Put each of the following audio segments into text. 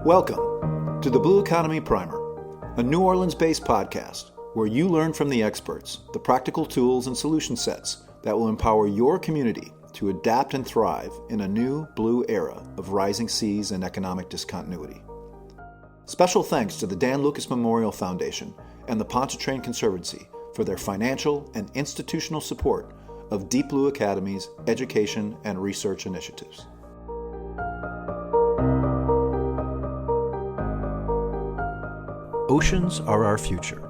Welcome to the Blue Economy Primer, a New Orleans-based podcast where you learn from the experts the practical tools and solution sets that will empower your community to adapt and thrive in a new blue era of rising seas and economic discontinuity. Special thanks to the Dan Lucas Memorial Foundation and the Pontchartrain Conservancy for their financial and institutional support of Deep Blue Academy's education and research initiatives. Oceans are our future.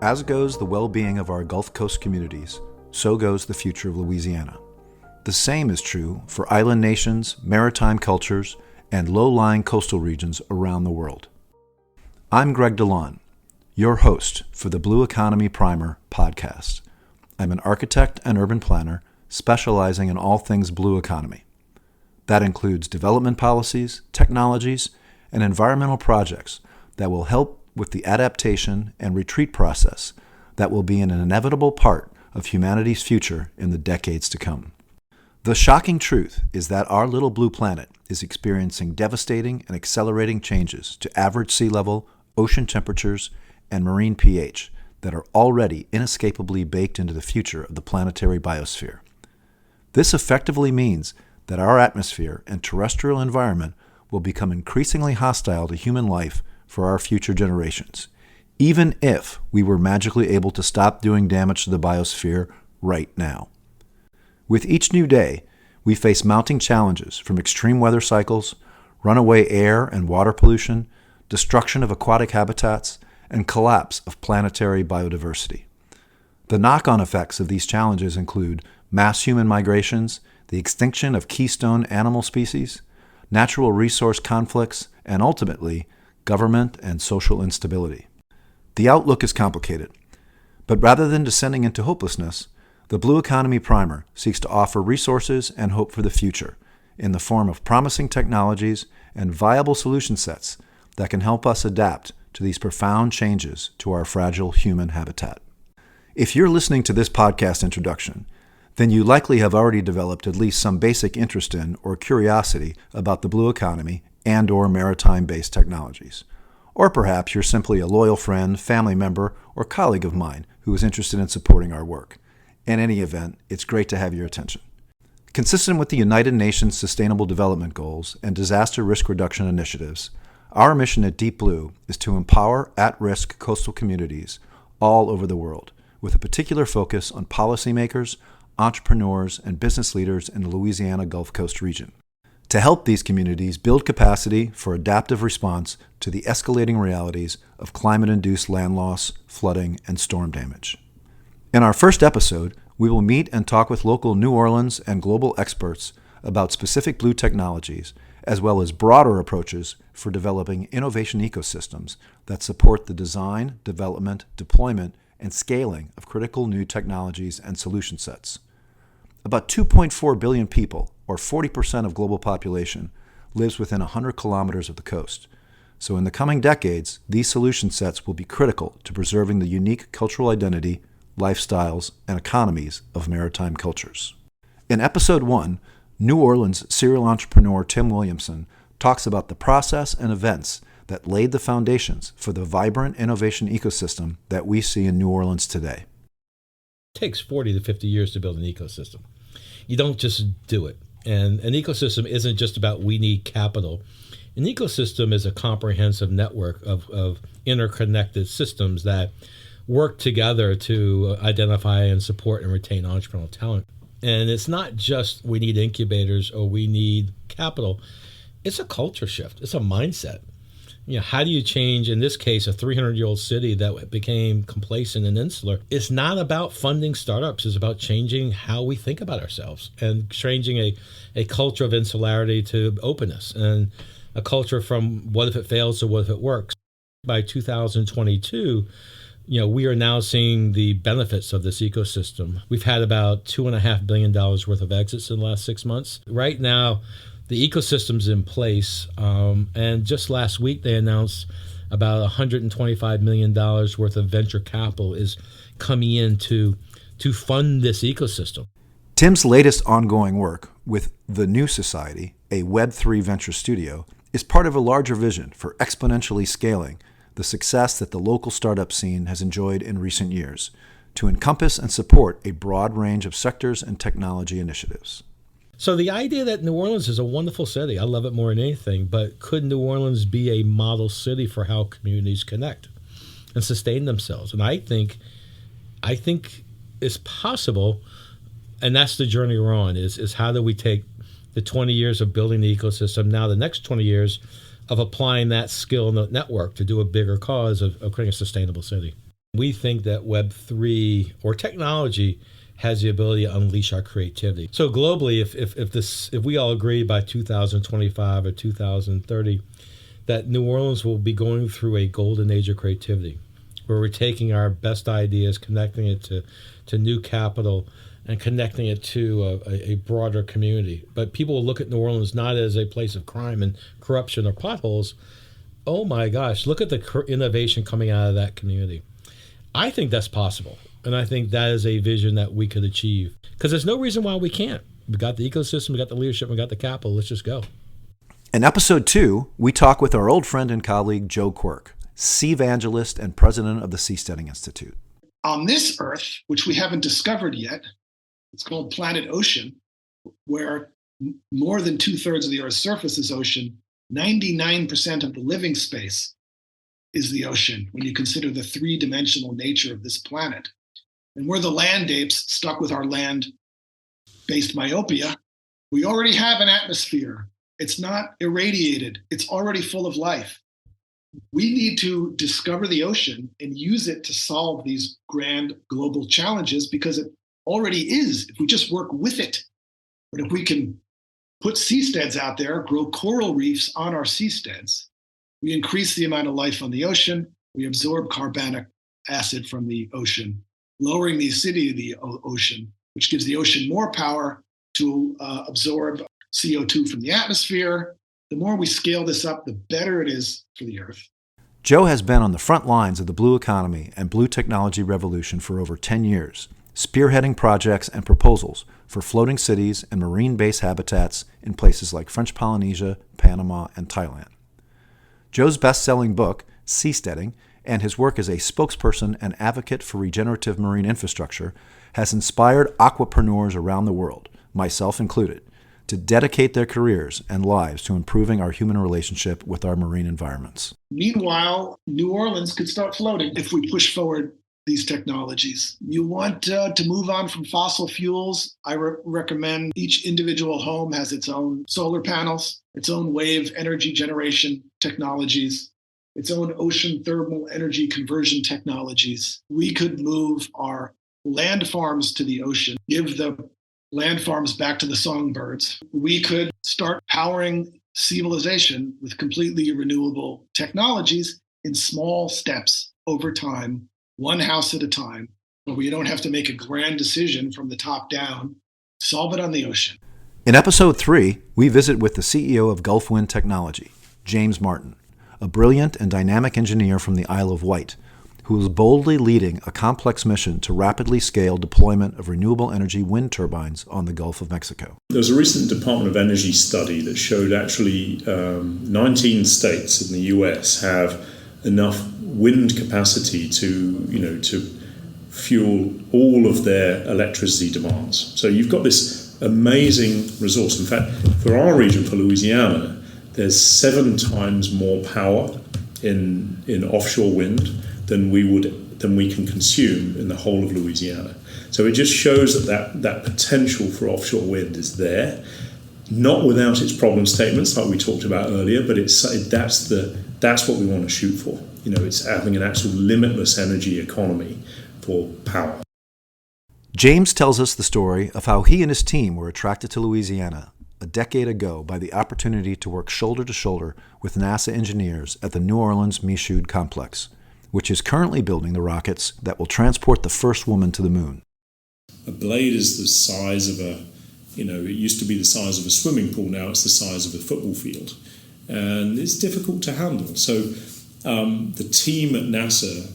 As goes the well-being of our Gulf Coast communities, so goes the future of Louisiana. The same is true for island nations, maritime cultures, and low-lying coastal regions around the world. I'm Greg Delaune, your host for the Blue Economy Primer podcast. I'm an architect and urban planner specializing in all things blue economy. That includes development policies, technologies, and environmental projects that will help with the adaptation and retreat process that will be an inevitable part of humanity's future in the decades to come. The shocking truth is that our little blue planet is experiencing devastating and accelerating changes to average sea level, ocean temperatures, and marine pH that are already inescapably baked into the future of the planetary biosphere. This effectively means that our atmosphere and terrestrial environment will become increasingly hostile to human life for our future generations, even if we were magically able to stop doing damage to the biosphere right now. With each new day, we face mounting challenges from extreme weather cycles, runaway air and water pollution, destruction of aquatic habitats, and collapse of planetary biodiversity. The knock-on effects of these challenges include mass human migrations, the extinction of keystone animal species, natural resource conflicts, and ultimately, government and social instability. The outlook is complicated, but rather than descending into hopelessness, the Blue Economy Primer seeks to offer resources and hope for the future in the form of promising technologies and viable solution sets that can help us adapt to these profound changes to our fragile human habitat. If you're listening to this podcast introduction, then you likely have already developed at least some basic interest in or curiosity about the blue economy and/or maritime-based technologies. Or perhaps you're simply a loyal friend, family member, or colleague of mine who is interested in supporting our work. In any event, it's great to have your attention. Consistent with the United Nations Sustainable Development Goals and disaster risk reduction initiatives, our mission at Deep Blue is to empower at-risk coastal communities all over the world, with a particular focus on policymakers, entrepreneurs, and business leaders in the Louisiana Gulf Coast region, to help these communities build capacity for adaptive response to the escalating realities of climate-induced land loss, flooding, and storm damage. In our first episode, we will meet and talk with local New Orleans and global experts about specific blue technologies, as well as broader approaches for developing innovation ecosystems that support the design, development, deployment, and scaling of critical new technologies and solution sets. About 2.4 billion people, or 40% of global population, lives within 100 kilometers of the coast. So in the coming decades, these solution sets will be critical to preserving the unique cultural identity, lifestyles, and economies of maritime cultures. In Episode 1, New Orleans serial entrepreneur Tim Williamson talks about the process and events that laid the foundations for the vibrant innovation ecosystem that we see in New Orleans today. It takes 40 to 50 years to build an ecosystem. You don't just do it. And an ecosystem isn't just about we need capital. An ecosystem is a comprehensive network of interconnected systems that work together to identify and support and retain entrepreneurial talent. And it's not just we need incubators or we need capital. It's a culture shift. It's a mindset. How do you change, in this case, a 300-year-old city that became complacent and insular? It's not about funding startups. It's about changing how we think about ourselves and changing a culture of insularity to openness and a culture from what if it fails to what if it works. By 2022, we are now seeing the benefits of this ecosystem. We've had about $2.5 billion worth of exits in the last 6 months. Right now, the ecosystem's in place, and just last week they announced about $125 million worth of venture capital is coming in to fund this ecosystem. Tim's latest ongoing work with The New Society, a Web3 venture studio, is part of a larger vision for exponentially scaling the success that the local startup scene has enjoyed in recent years to encompass and support a broad range of sectors and technology initiatives. So the idea that New Orleans is a wonderful city, I love it more than anything, but could New Orleans be a model city for how communities connect and sustain themselves? And I think it's possible, and that's the journey we're on, is how do we take the 20 years of building the ecosystem, now the next 20 years of applying that skill in the network to do a bigger cause of creating a sustainable city. We think that Web3 or technology has the ability to unleash our creativity. So globally, if we all agree by 2025 or 2030 that New Orleans will be going through a golden age of creativity, where we're taking our best ideas, connecting it to new capital, and connecting it to a broader community. But people will look at New Orleans not as a place of crime and corruption or potholes. Oh my gosh, look at the innovation coming out of that community. I think that's possible. And I think that is a vision that we could achieve. Because there's no reason why we can't. We got the ecosystem, we got the leadership, we got the capital. Let's just go. In episode 2, we talk with our old friend and colleague, Joe Quirk, sea evangelist and president of the Seasteading Institute. On this Earth, which we haven't discovered yet, it's called Planet Ocean, where more than 2/3 of the Earth's surface is ocean. 99% of the living space is the ocean when you consider the three-dimensional nature of this planet. And we're the land apes stuck with our land-based myopia. We already have an atmosphere. It's not irradiated. It's already full of life. We need to discover the ocean and use it to solve these grand global challenges because it already is, if we just work with it. But if we can put seasteads out there, grow coral reefs on our seasteads, we increase the amount of life on the ocean, we absorb carbonic acid from the ocean, lowering the acidity of the ocean, which gives the ocean more power to absorb CO2 from the atmosphere. The more we scale this up, the better it is for the Earth. Joe has been on the front lines of the blue economy and blue technology revolution for over 10 years, spearheading projects and proposals for floating cities and marine base habitats in places like French Polynesia, Panama, and Thailand. Joe's best-selling book, Seasteading, and his work as a spokesperson and advocate for regenerative marine infrastructure has inspired aquapreneurs around the world, myself included, to dedicate their careers and lives to improving our human relationship with our marine environments. Meanwhile, New Orleans could start floating if we push forward these technologies. You want to move on from fossil fuels, I recommend each individual home has its own solar panels, its own wave energy generation technologies, its own ocean thermal energy conversion technologies. We could move our land farms to the ocean, give the land farms back to the songbirds. We could start powering civilization with completely renewable technologies in small steps over time, one house at a time, where we don't have to make a grand decision from the top down. Solve it on the ocean. In episode 3, we visit with the CEO of Gulf Wind Technology, James Martin, a brilliant and dynamic engineer from the Isle of Wight, who is boldly leading a complex mission to rapidly scale deployment of renewable energy wind turbines on the Gulf of Mexico. There was a recent Department of Energy study that showed actually 19 states in the US have enough wind capacity to fuel all of their electricity demands. So you've got this amazing resource. In fact, for our region, for Louisiana, there's 7 times more power in offshore wind than we can consume in the whole of Louisiana. So it just shows that potential for offshore wind is there, not without its problem statements like we talked about earlier, but that's what we want to shoot for. It's having an actual limitless energy economy for power. James tells us the story of how he and his team were attracted to Louisiana a decade ago by the opportunity to work shoulder to shoulder with NASA engineers at the New Orleans Michoud complex, which is currently building the rockets that will transport the first woman to the moon. A blade is the size of it used to be the size of a swimming pool, now it's the size of a football field. And it's difficult to handle. So the team at NASA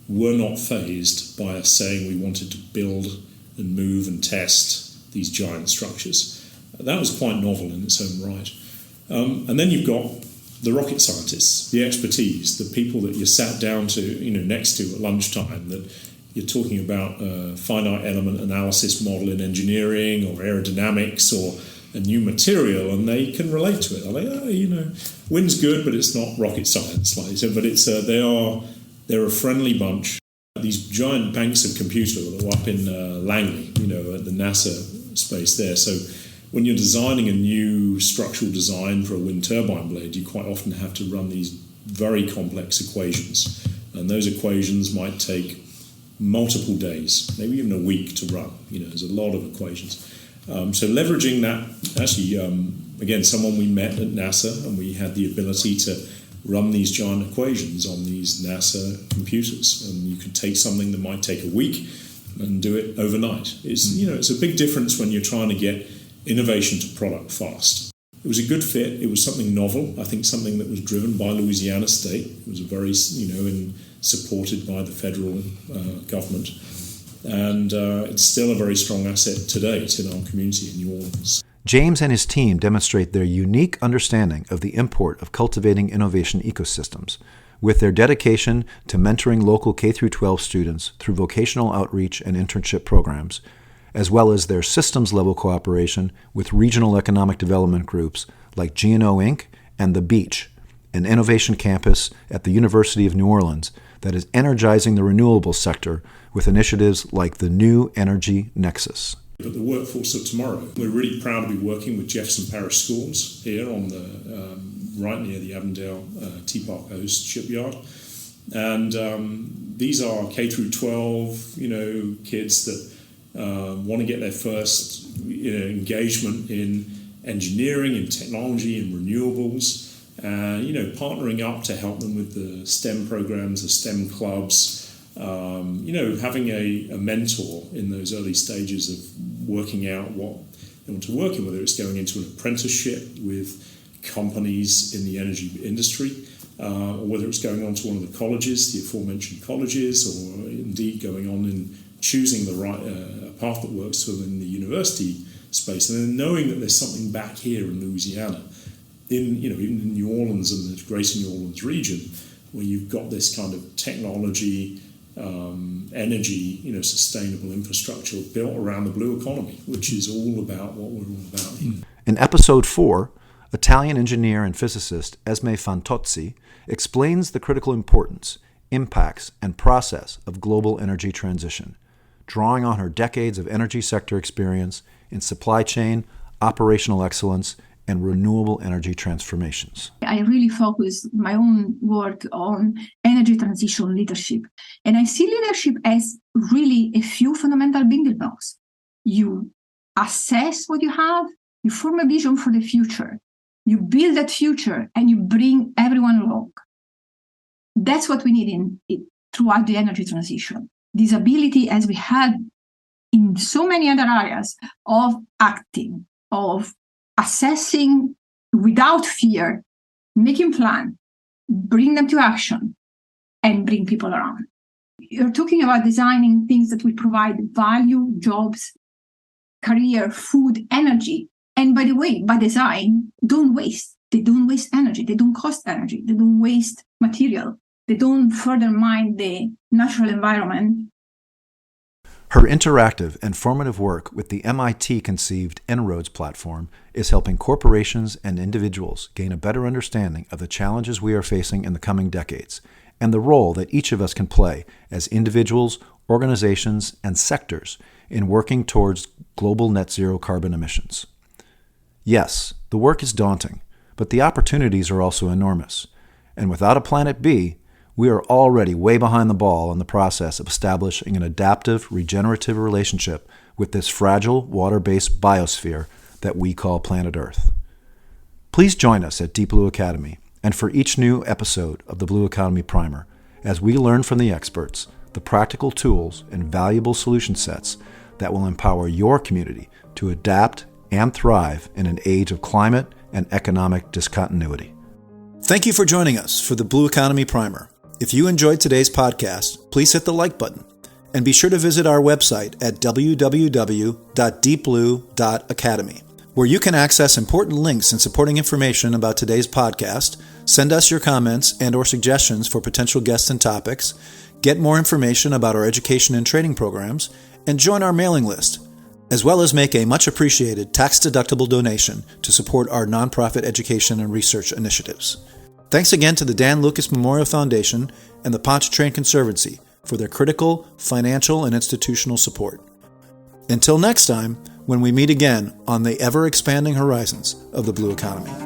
were not fazed by us saying we wanted to build and move and test these giant structures. That was quite novel in its own right. And then you've got the rocket scientists, the expertise, the people that you sat down to, next to at lunchtime, that you're talking about finite element analysis model in engineering or aerodynamics or a new material, and they can relate to it. They're like, wind's good, but it's not rocket science, like so. But it's they're a friendly bunch. These giant banks of computer that were up in Langley, at the NASA space there. So when you're designing a new structural design for a wind turbine blade, you quite often have to run these very complex equations, and those equations might take multiple days, maybe even a week to run. There's a lot of equations. So leveraging that, actually, again, someone we met at NASA, and we had the ability to run these giant equations on these NASA computers, and you could take something that might take a week and do it overnight. It's a big difference when you're trying to get innovation to product fast. It was a good fit. It was something novel. I think something that was driven by Louisiana State. It was a very, and supported by the federal government. And it's still a very strong asset to date in our community in New Orleans. James and his team demonstrate their unique understanding of the import of cultivating innovation ecosystems, with their dedication to mentoring local K-12 students through vocational outreach and internship programs, as well as their systems-level cooperation with regional economic development groups like G&O Inc. and The Beach, an innovation campus at the University of New Orleans that is energizing the renewables sector with initiatives like the New Energy Nexus. But the workforce of tomorrow, we're really proud to be working with Jefferson Parish Schools here on the right near the Avondale Teapot Coast shipyard. And these are K through 12, kids that want to get their first engagement in engineering, in technology, in renewables, partnering up to help them with the STEM programs, the STEM clubs, having a mentor in those early stages of working out what they want to work in, whether it's going into an apprenticeship with companies in the energy industry, or whether it's going on to one of the colleges, the aforementioned colleges, or indeed going on and choosing the right path that works for them in the university space, and then knowing that there's something back here in Louisiana, even in New Orleans and the greater New Orleans region, where you've got this kind of technology, energy, sustainable infrastructure built around the blue economy, which is all about what we're all about here. In episode 4, Italian engineer and physicist Esme Fantozzi explains the critical importance, impacts, and process of global energy transition, drawing on her decades of energy sector experience in supply chain, operational excellence, and renewable energy transformations. I really focus my own work on energy transition leadership. And I see leadership as really a few fundamental building blocks. You assess what you have, you form a vision for the future, you build that future, and you bring everyone along. That's what we need throughout the energy transition. This ability, as we had in so many other areas, of acting, of assessing without fear, making plan, bring them to action, and bring people around. You're talking about designing things that will provide value, jobs, career, food, energy. And by the way, by design, don't waste. They don't waste energy. They don't cost energy. They don't waste material. They don't further mine the natural environment. Her interactive and formative work with the MIT-conceived En-ROADS platform is helping corporations and individuals gain a better understanding of the challenges we are facing in the coming decades and the role that each of us can play as individuals, organizations, and sectors in working towards global net zero carbon emissions. Yes, the work is daunting, but the opportunities are also enormous. And without a Planet B, we are already way behind the ball in the process of establishing an adaptive, regenerative relationship with this fragile, water-based biosphere that we call planet Earth. Please join us at Deep Blue Academy and for each new episode of the Blue Economy Primer as we learn from the experts the practical tools and valuable solution sets that will empower your community to adapt and thrive in an age of climate and economic discontinuity. Thank you for joining us for the Blue Economy Primer. If you enjoyed today's podcast, please hit the like button and be sure to visit our website at www.deepblue.academy, where you can access important links and supporting information about today's podcast, Send us your comments and or suggestions for potential guests and topics, get more information about our education and training programs, and join our mailing list, as well as make a much appreciated tax-deductible donation to support our nonprofit education and research initiatives. Thanks again to the Dan Lucas Memorial Foundation and the Pontchartrain Conservancy for their critical financial and institutional support. Until next time, when we meet again on the ever-expanding horizons of the blue economy.